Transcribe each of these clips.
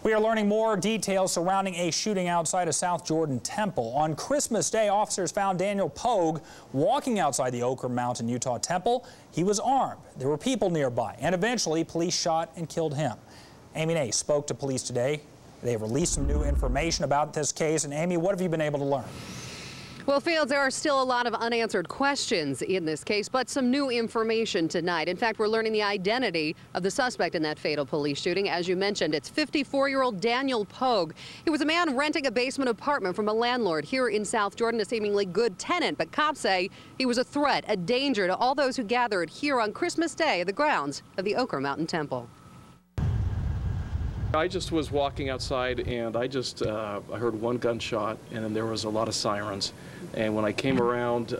We are learning more details surrounding a shooting outside a South Jordan temple. On Christmas Day, officers found Daniel Pogue walking outside the Oquirrh Mountain, Utah temple. He was armed. There were people nearby, and eventually police shot and killed him. Amy Nay spoke to police today. They released some new information about this case. And Amy, what have you been able to learn? Well, Fields, there are still a lot of unanswered questions in this case, but some new information tonight. In fact, we're learning the identity of the suspect in that fatal police shooting. As you mentioned, it's 54-year-old Daniel Pogue. He was a man renting a basement apartment from a landlord here in South Jordan, a seemingly good tenant, but cops say he was a threat, a danger to all those who gathered here on Christmas Day at the grounds of the Oquirrh Mountain Temple. I just was walking outside and I heard one gunshot and then there was a lot of sirens. And when I came around,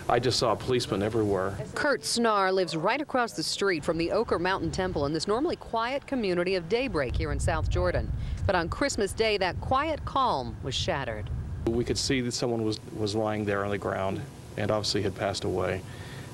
I just saw policemen everywhere. Kurt Snar lives right across the street from the Oquirrh Mountain Temple in this normally quiet community of Daybreak here in South Jordan. But on Christmas Day, that quiet calm was shattered. We could see that someone was lying there on the ground and obviously had passed away.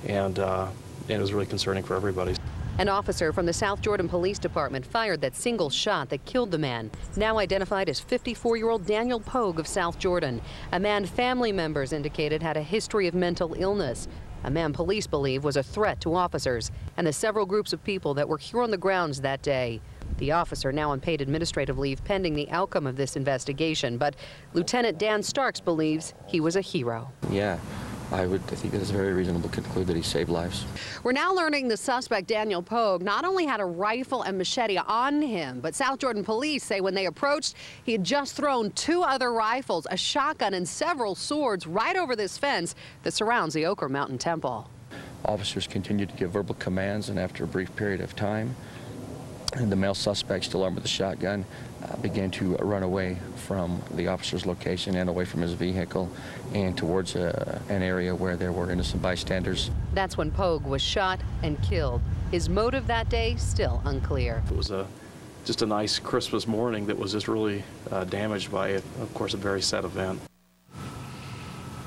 And it was really concerning for everybody. An officer from the South Jordan Police Department fired that single shot that killed the man, now identified as 54-year-old Daniel Pogue of South Jordan, a man family members indicated had a history of mental illness, a man police believe was a threat to officers and the several groups of people that were here on the grounds that day. The officer now on paid administrative leave pending the outcome of this investigation, but Lieutenant Dan Starks believes he was a hero. Yeah. I think it's very reasonable to conclude that he saved lives. We're now learning the suspect, Daniel Pogue, not only had a rifle and machete on him, but South Jordan police say when they approached, he had just thrown 2 other rifles, a shotgun, and several swords right over this fence that surrounds the Oquirrh Mountain Temple. Officers continued to give verbal commands, and after a brief period of time, the male suspect, still armed with a shotgun, began to run away from the officer's location and away from his vehicle and towards an area where there were innocent bystanders. That's when Pogue was shot and killed. His motive that day still unclear. It was just a nice Christmas morning that was just really damaged by, of course, a very sad event.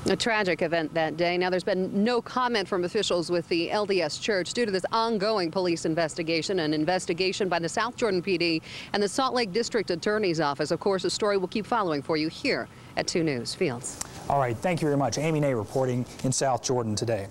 A tragic event that day. Now, there's been no comment from officials with the LDS Church due to this ongoing police investigation, an investigation by the South Jordan PD and the Salt Lake District Attorney's Office. Of course, a story we'll keep following for you here at 2 News. Fields. All right. Thank you very much. Amy Nay reporting in South Jordan today.